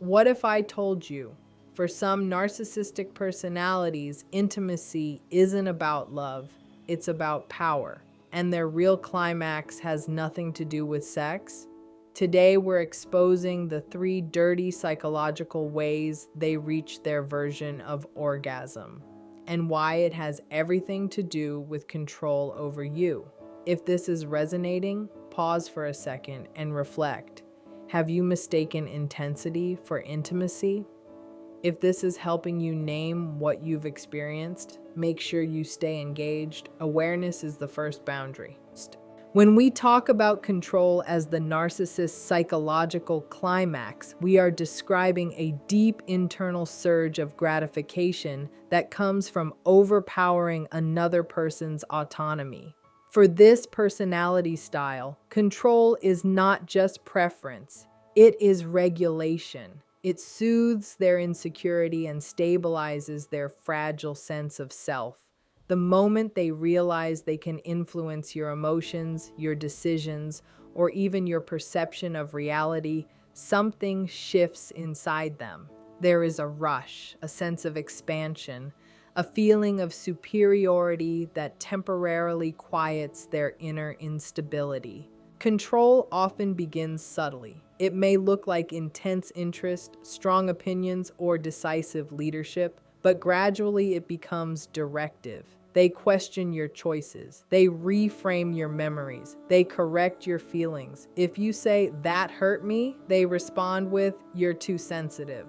What if I told you, for some narcissistic personalities, intimacy isn't about love, it's about power, and their real climax has nothing to do with sex? Today, we're exposing the 3 dirty psychological ways they reach their version of orgasm, and why it has everything to do with control over you. If this is resonating, pause for a second and reflect. Have you mistaken intensity for intimacy? If this is helping you name what you've experienced, make sure you stay engaged. Awareness is the first boundary. When we talk about control as the narcissist's psychological climax, we are describing a deep internal surge of gratification that comes from overpowering another person's autonomy. For this personality style, control is not just preference, it is regulation. It soothes their insecurity and stabilizes their fragile sense of self. The moment they realize they can influence your emotions, your decisions, or even your perception of reality, something shifts inside them. There is a rush, a sense of expansion, a feeling of superiority that temporarily quiets their inner instability. Control often begins subtly. It may look like intense interest, strong opinions, or decisive leadership, but gradually it becomes directive. They question your choices. They reframe your memories. They correct your feelings. If you say, "That hurt me," they respond with, "You're too sensitive."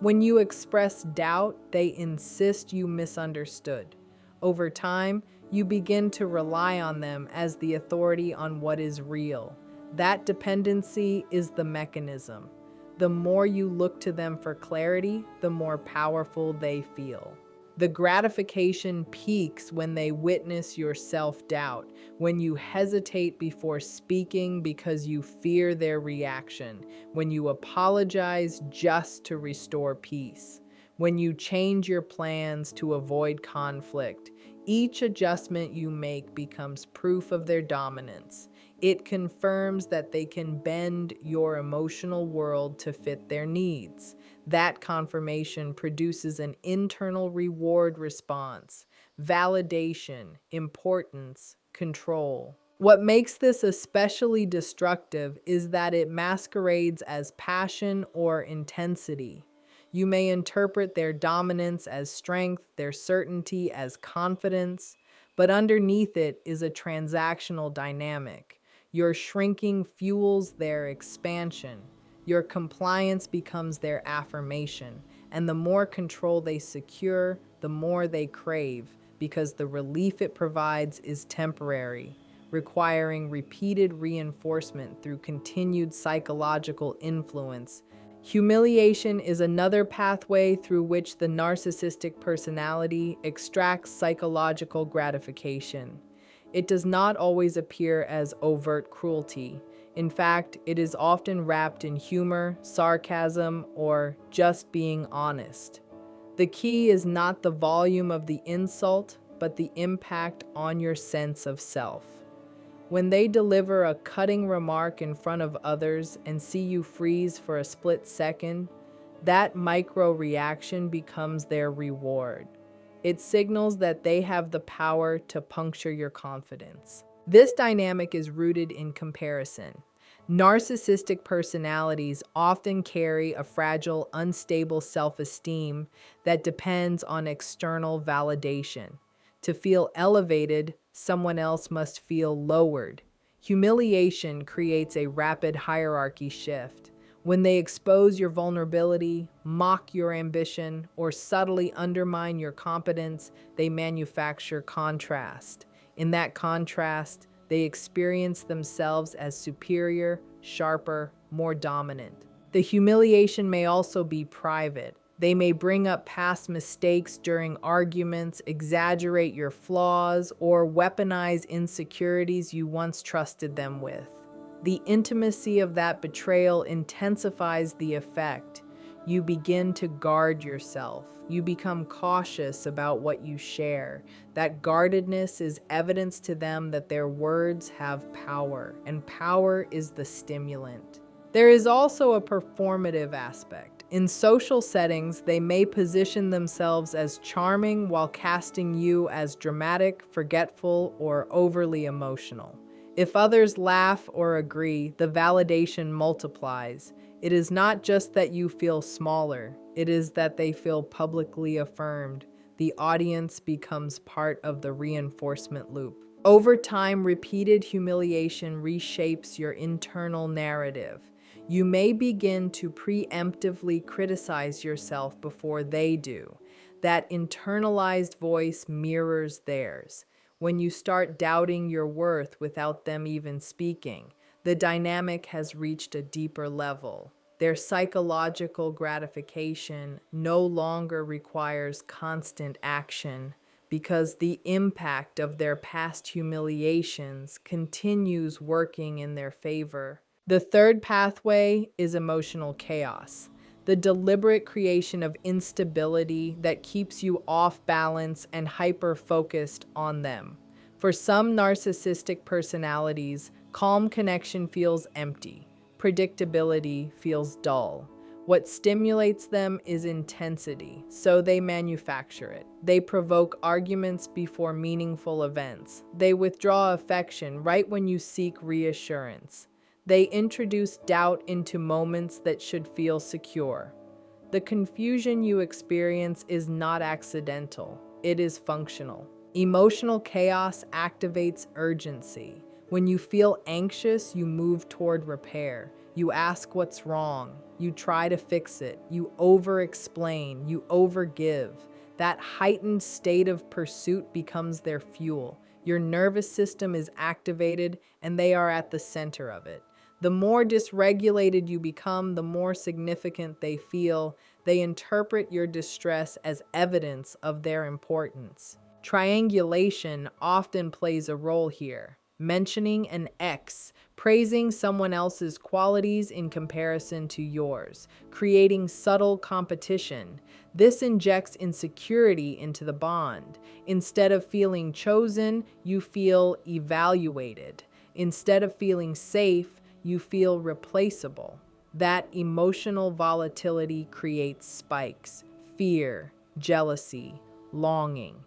When you express doubt, they insist you misunderstood. Over time, you begin to rely on them as the authority on what is real. That dependency is the mechanism. The more you look to them for clarity, the more powerful they feel. The gratification peaks when they witness your self-doubt, when you hesitate before speaking because you fear their reaction, when you apologize just to restore peace, when you change your plans to avoid conflict. Each adjustment you make becomes proof of their dominance. It confirms that they can bend your emotional world to fit their needs. That confirmation produces an internal reward response, validation, importance, control. What makes this especially destructive is that it masquerades as passion or intensity. You may interpret their dominance as strength, their certainty as confidence, but underneath it is a transactional dynamic. Your shrinking fuels their expansion. Your compliance becomes their affirmation, and the more control they secure, the more they crave, because the relief it provides is temporary, requiring repeated reinforcement through continued psychological influence. Humiliation is another pathway through which the narcissistic personality extracts psychological gratification. It does not always appear as overt cruelty. In fact, it is often wrapped in humor, sarcasm, or just being honest. The key is not the volume of the insult, but the impact on your sense of self. When they deliver a cutting remark in front of others and see you freeze for a split second, that micro reaction becomes their reward. It signals that they have the power to puncture your confidence. This dynamic is rooted in comparison. Narcissistic personalities often carry a fragile, unstable self-esteem that depends on external validation. To feel elevated, someone else must feel lowered. Humiliation creates a rapid hierarchy shift. When they expose your vulnerability, mock your ambition, or subtly undermine your competence, they manufacture contrast. In that contrast, they experience themselves as superior, sharper, more dominant. The humiliation may also be private. They may bring up past mistakes during arguments, exaggerate your flaws, or weaponize insecurities you once trusted them with. The intimacy of that betrayal intensifies the effect. You begin to guard yourself. You become cautious about what you share. That guardedness is evidence to them that their words have power, and power is the stimulant. There is also a performative aspect. In social settings, they may position themselves as charming while casting you as dramatic, forgetful, or overly emotional. If others laugh or agree, the validation multiplies. It is not just that you feel smaller, it is that they feel publicly affirmed. The audience becomes part of the reinforcement loop. Over time, repeated humiliation reshapes your internal narrative. You may begin to preemptively criticize yourself before they do. That internalized voice mirrors theirs. When you start doubting your worth without them even speaking, the dynamic has reached a deeper level. Their psychological gratification no longer requires constant action because the impact of their past humiliations continues working in their favor. The third pathway is emotional chaos, the deliberate creation of instability that keeps you off balance and hyper-focused on them. For some narcissistic personalities, calm connection feels empty. Predictability feels dull. What stimulates them is intensity, so they manufacture it. They provoke arguments before meaningful events. They withdraw affection right when you seek reassurance. They introduce doubt into moments that should feel secure. The confusion you experience is not accidental, it is functional. Emotional chaos activates urgency. When you feel anxious, you move toward repair. You ask what's wrong. You try to fix it. You over-explain. You overgive. That heightened state of pursuit becomes their fuel. Your nervous system is activated, and they are at the center of it. The more dysregulated you become, the more significant they feel. They interpret your distress as evidence of their importance. Triangulation often plays a role here. Mentioning an ex, praising someone else's qualities in comparison to yours, creating subtle competition. This injects insecurity into the bond. Instead of feeling chosen, you feel evaluated. Instead of feeling safe, you feel replaceable. That emotional volatility creates spikes, fear, jealousy, longing.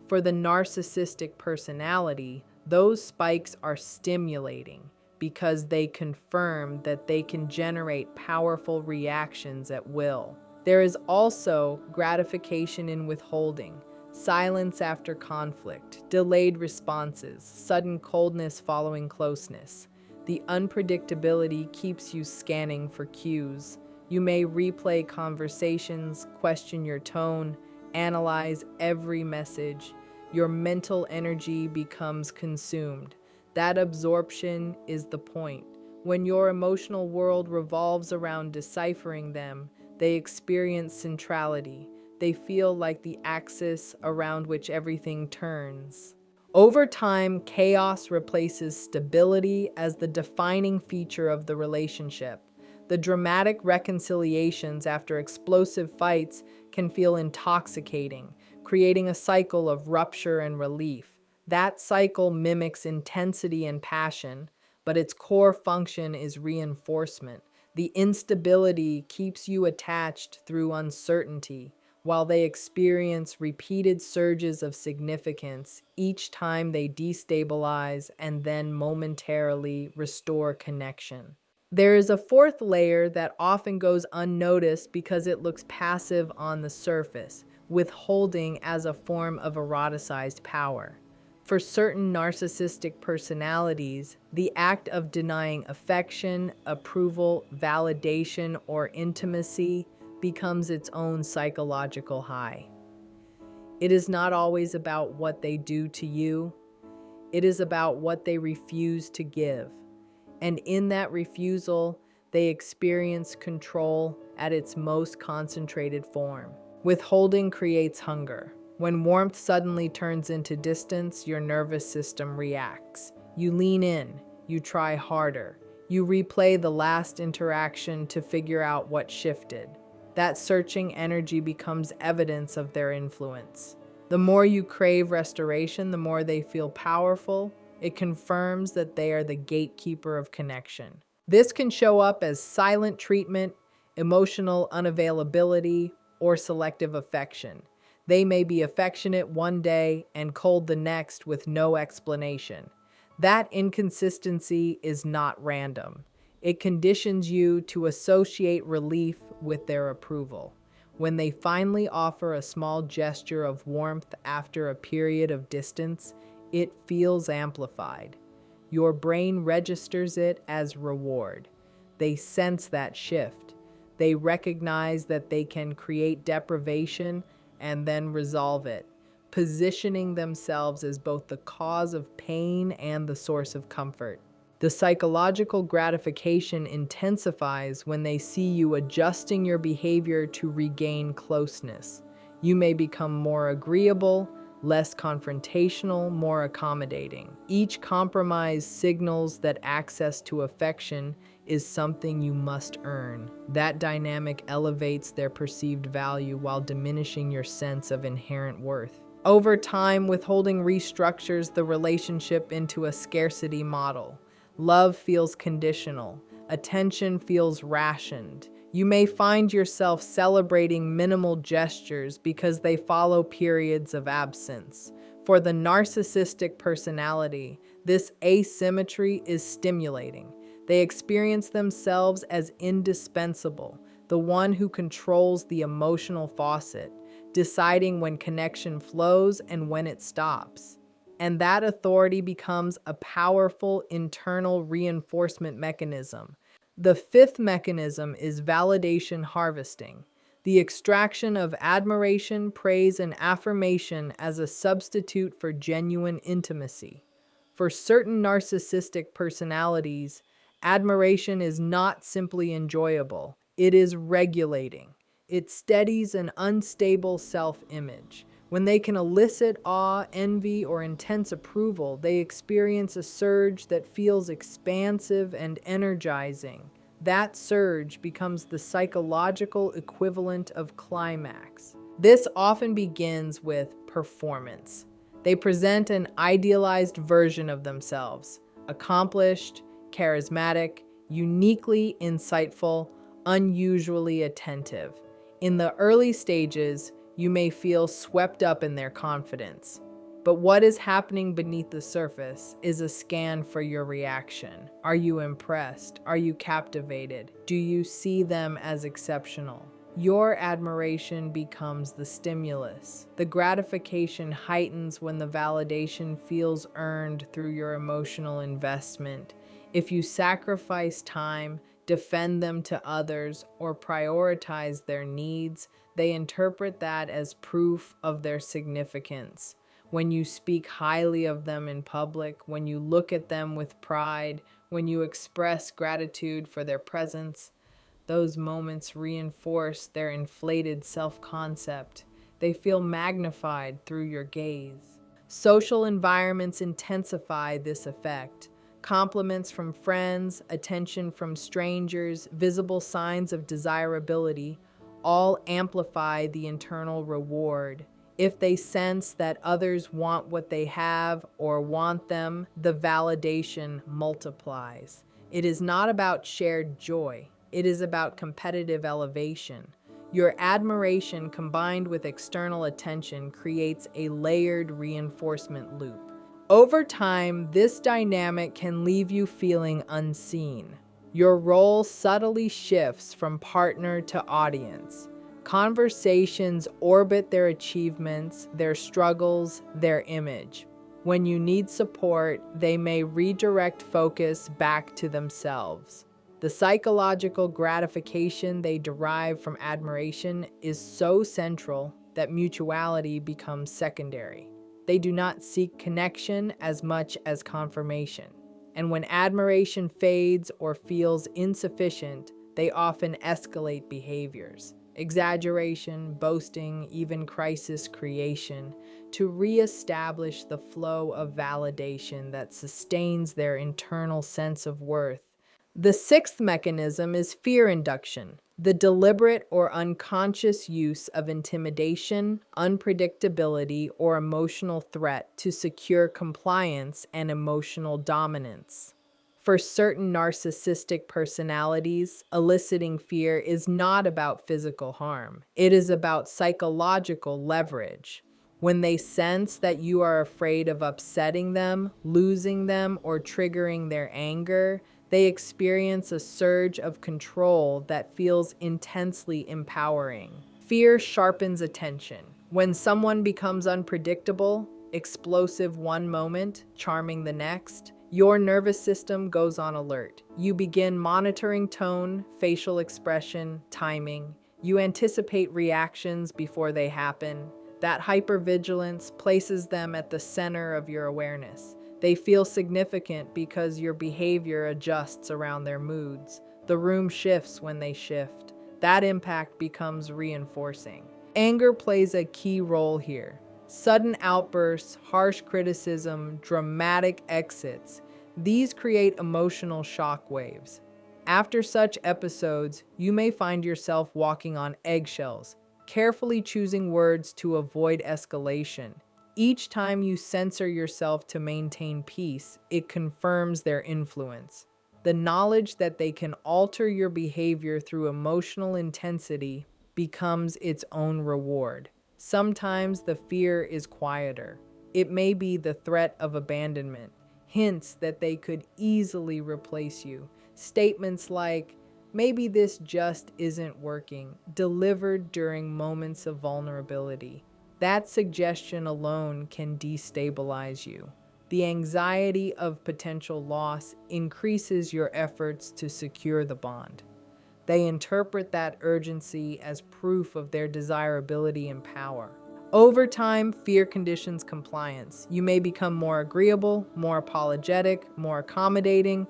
For the narcissistic personality, those spikes are stimulating because they confirm that they can generate powerful reactions at will. There is also gratification in withholding, silence after conflict, delayed responses, sudden coldness following closeness. The unpredictability keeps you scanning for cues. You may replay conversations, question your tone, analyze every message. Your mental energy becomes consumed. That absorption is the point. When your emotional world revolves around deciphering them, they experience centrality. They feel like the axis around which everything turns. Over time, chaos replaces stability as the defining feature of the relationship. The dramatic reconciliations after explosive fights can feel intoxicating, creating a cycle of rupture and relief. That cycle mimics intensity and passion, but its core function is reinforcement. The instability keeps you attached through uncertainty, while they experience repeated surges of significance each time they destabilize and then momentarily restore connection. There is a fourth layer that often goes unnoticed because it looks passive on the surface, withholding as a form of eroticized power. For certain narcissistic personalities, the act of denying affection, approval, validation, or intimacy becomes its own psychological high. It is not always about what they do to you, it is about what they refuse to give. And in that refusal, they experience control at its most concentrated form. Withholding creates hunger. When warmth suddenly turns into distance, your nervous system reacts. You lean in, you try harder, you replay the last interaction to figure out what shifted. That searching energy becomes evidence of their influence. The more you crave restoration, the more they feel powerful. It confirms that they are the gatekeeper of connection. This can show up as silent treatment, emotional unavailability, or selective affection. They may be affectionate one day and cold the next with no explanation. That inconsistency is not random. It conditions you to associate relief with their approval. When they finally offer a small gesture of warmth after a period of distance, it feels amplified. Your brain registers it as reward. They sense that shift. They recognize that they can create deprivation and then resolve it, positioning themselves as both the cause of pain and the source of comfort. The psychological gratification intensifies when they see you adjusting your behavior to regain closeness. You may become more agreeable, less confrontational, more accommodating. Each compromise signals that access to affection is something you must earn. That dynamic elevates their perceived value while diminishing your sense of inherent worth. Over time, withholding restructures the relationship into a scarcity model. Love feels conditional. Attention feels rationed. You may find yourself celebrating minimal gestures because they follow periods of absence. For the narcissistic personality, this asymmetry is stimulating. They experience themselves as indispensable, the one who controls the emotional faucet, deciding when connection flows and when it stops. And that authority becomes a powerful internal reinforcement mechanism. The fifth mechanism is validation harvesting, the extraction of admiration, praise, and affirmation as a substitute for genuine intimacy. For certain narcissistic personalities, admiration is not simply enjoyable, it is regulating. It steadies an unstable self-image. When they can elicit awe, envy, or intense approval, they experience a surge that feels expansive and energizing. That surge becomes the psychological equivalent of climax. This often begins with performance. They present an idealized version of themselves, accomplished, charismatic, uniquely insightful, unusually attentive. In the early stages, you may feel swept up in their confidence. But what is happening beneath the surface is a scan for your reaction. Are you impressed? Are you captivated? Do you see them as exceptional? Your admiration becomes the stimulus. The gratification heightens when the validation feels earned through your emotional investment. If you sacrifice time, defend them to others, or prioritize their needs, they interpret that as proof of their significance. When you speak highly of them in public, when you look at them with pride, when you express gratitude for their presence, those moments reinforce their inflated self-concept. They feel magnified through your gaze. Social environments intensify this effect. Compliments from friends, attention from strangers, visible signs of desirability all amplify the internal reward. If they sense that others want what they have or want them, the validation multiplies. It is not about shared joy. It is about competitive elevation. Your admiration combined with external attention creates a layered reinforcement loop. Over time, this dynamic can leave you feeling unseen. Your role subtly shifts from partner to audience. Conversations orbit their achievements, their struggles, their image. When you need support, they may redirect focus back to themselves. The psychological gratification they derive from admiration is so central that mutuality becomes secondary. They do not seek connection as much as confirmation. And when admiration fades or feels insufficient, they often escalate behaviors, exaggeration, boasting, even crisis creation, to reestablish the flow of validation that sustains their internal sense of worth. The sixth mechanism is fear induction, the deliberate or unconscious use of intimidation, unpredictability, or emotional threat to secure compliance and emotional dominance. For certain narcissistic personalities, eliciting fear is not about physical harm. It is about psychological leverage. When they sense that you are afraid of upsetting them, losing them, or triggering their anger, they experience a surge of control that feels intensely empowering. Fear sharpens attention. When someone becomes unpredictable, explosive one moment, charming the next, your nervous system goes on alert. You begin monitoring tone, facial expression, timing. You anticipate reactions before they happen. That hypervigilance places them at the center of your awareness. They feel significant because your behavior adjusts around their moods. The room shifts when they shift. That impact becomes reinforcing. Anger plays a key role here. Sudden outbursts, harsh criticism, dramatic exits, these create emotional shockwaves. After such episodes, you may find yourself walking on eggshells, carefully choosing words to avoid escalation. Each time you censor yourself to maintain peace, it confirms their influence. The knowledge that they can alter your behavior through emotional intensity becomes its own reward. Sometimes the fear is quieter. It may be the threat of abandonment, hints that they could easily replace you. Statements like, maybe this just isn't working, delivered during moments of vulnerability. That suggestion alone can destabilize you. The anxiety of potential loss increases your efforts to secure the bond. They interpret that urgency as proof of their desirability and power. Over time, fear conditions compliance. You may become more agreeable, more apologetic, more accommodating,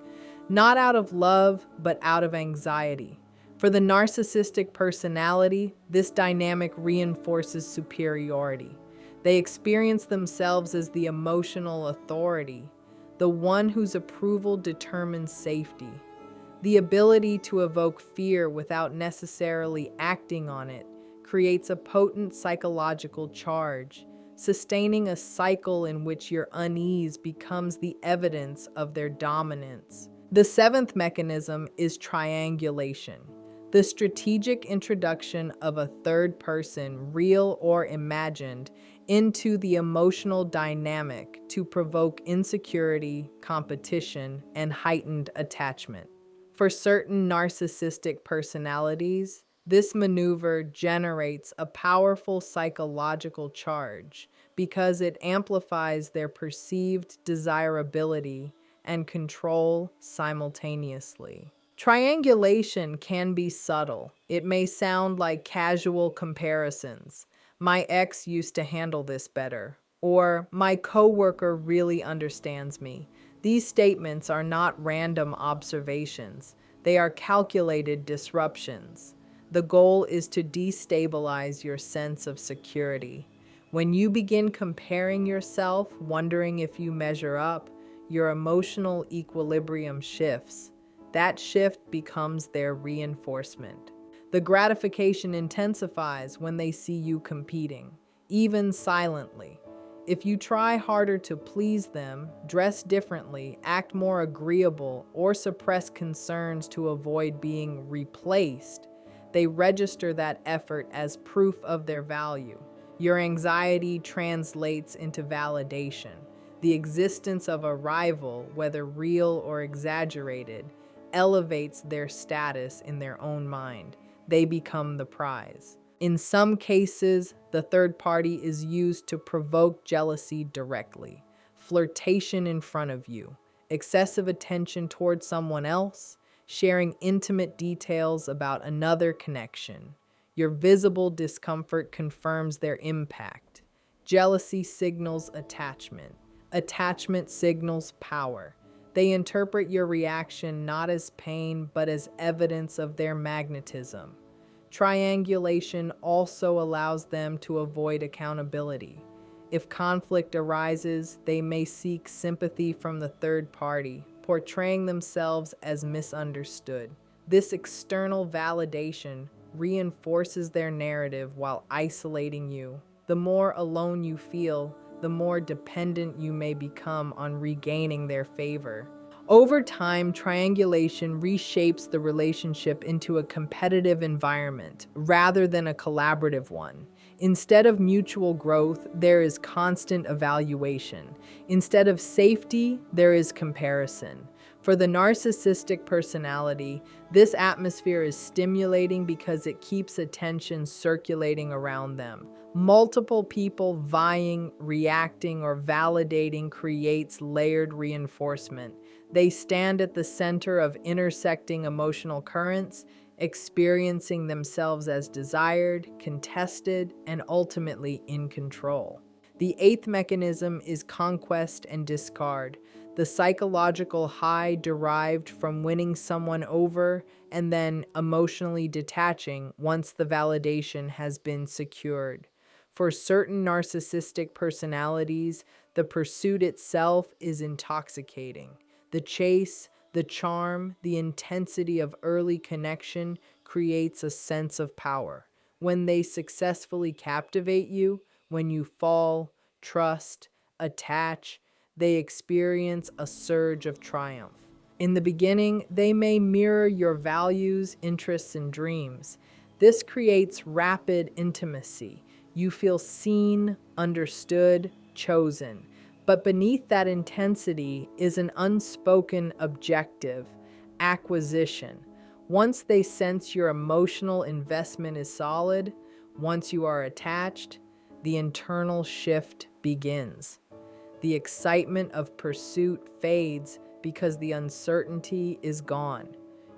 not out of love, but out of anxiety. For the narcissistic personality, this dynamic reinforces superiority. They experience themselves as the emotional authority, the one whose approval determines safety. The ability to evoke fear without necessarily acting on it creates a potent psychological charge, sustaining a cycle in which your unease becomes the evidence of their dominance. The seventh mechanism is triangulation, the strategic introduction of a third person, real or imagined, into the emotional dynamic to provoke insecurity, competition, and heightened attachment. For certain narcissistic personalities, this maneuver generates a powerful psychological charge because it amplifies their perceived desirability and control simultaneously. Triangulation can be subtle. It may sound like casual comparisons. My ex used to handle this better, or my coworker really understands me. These statements are not random observations. They are calculated disruptions. The goal is to destabilize your sense of security. When you begin comparing yourself, wondering if you measure up, your emotional equilibrium shifts. That shift becomes their reinforcement. The gratification intensifies when they see you competing, even silently. If you try harder to please them, dress differently, act more agreeable, or suppress concerns to avoid being replaced, they register that effort as proof of their value. Your anxiety translates into validation. The existence of a rival, whether real or exaggerated, elevates their status in their own mind. They become the prize. In some cases, the third party is used to provoke jealousy directly. Flirtation in front of you, excessive attention toward someone else, sharing intimate details about another connection. Your visible discomfort confirms their impact. Jealousy signals attachment. Attachment signals power. They interpret your reaction not as pain, but as evidence of their magnetism. Triangulation also allows them to avoid accountability. If conflict arises, they may seek sympathy from the third party, portraying themselves as misunderstood. This external validation reinforces their narrative while isolating you. The more alone you feel, the more dependent you may become on regaining their favor. Over time, triangulation reshapes the relationship into a competitive environment rather than a collaborative one. Instead of mutual growth, there is constant evaluation. Instead of safety, there is comparison. For the narcissistic personality, this atmosphere is stimulating because it keeps attention circulating around them. Multiple people vying, reacting, or validating creates layered reinforcement. They stand at the center of intersecting emotional currents, experiencing themselves as desired, contested, and ultimately in control. The eighth mechanism is conquest and discard, the psychological high derived from winning someone over and then emotionally detaching once the validation has been secured. For certain narcissistic personalities, the pursuit itself is intoxicating. The chase, the charm, the intensity of early connection creates a sense of power. When they successfully captivate you, when you fall, trust, attach, they experience a surge of triumph. In the beginning, they may mirror your values, interests, and dreams. This creates rapid intimacy. You feel seen, understood, chosen. But beneath that intensity is an unspoken objective, acquisition. Once they sense your emotional investment is solid, once you are attached, the internal shift begins. The excitement of pursuit fades because the uncertainty is gone.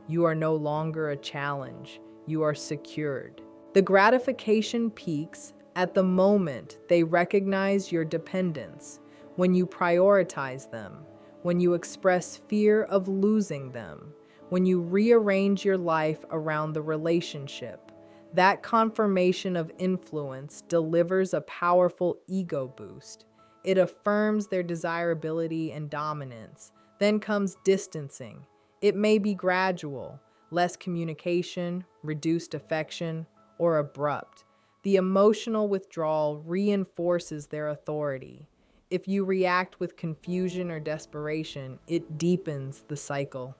You are no longer a challenge. You are secured. The gratification peaks at the moment they recognize your dependence, when you prioritize them, when you express fear of losing them, when you rearrange your life around the relationship. That confirmation of influence delivers a powerful ego boost. It affirms their desirability and dominance. Then comes distancing. It may be gradual, less communication, reduced affection, or abrupt. The emotional withdrawal reinforces their authority. If you react with confusion or desperation, it deepens the cycle.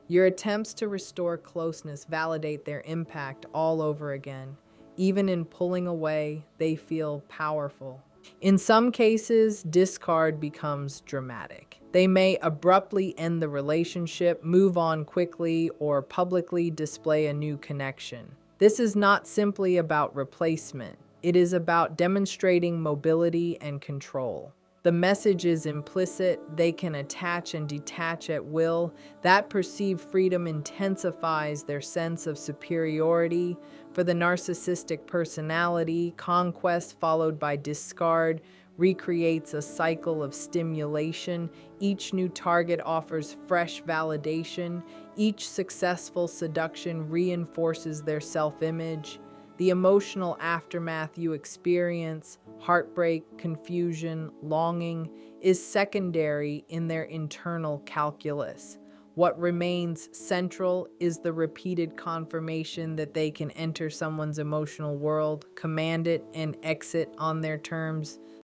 Your attempts to restore closeness validate their impact all over again. Even in pulling away, they feel powerful. In some cases, discard becomes dramatic. They may abruptly end the relationship, move on quickly, or publicly display a new connection. This is not simply about replacement. It is about demonstrating mobility and control. The message is implicit. They can attach and detach at will. That perceived freedom intensifies their sense of superiority. For the narcissistic personality, conquest followed by discard recreates a cycle of stimulation. Each new target offers fresh validation. Each successful seduction reinforces their self-image. The emotional aftermath you experience, heartbreak, confusion, longing, is secondary in their internal calculus. What remains central is the repeated confirmation that they can enter someone's emotional world, command it, and exit on their terms.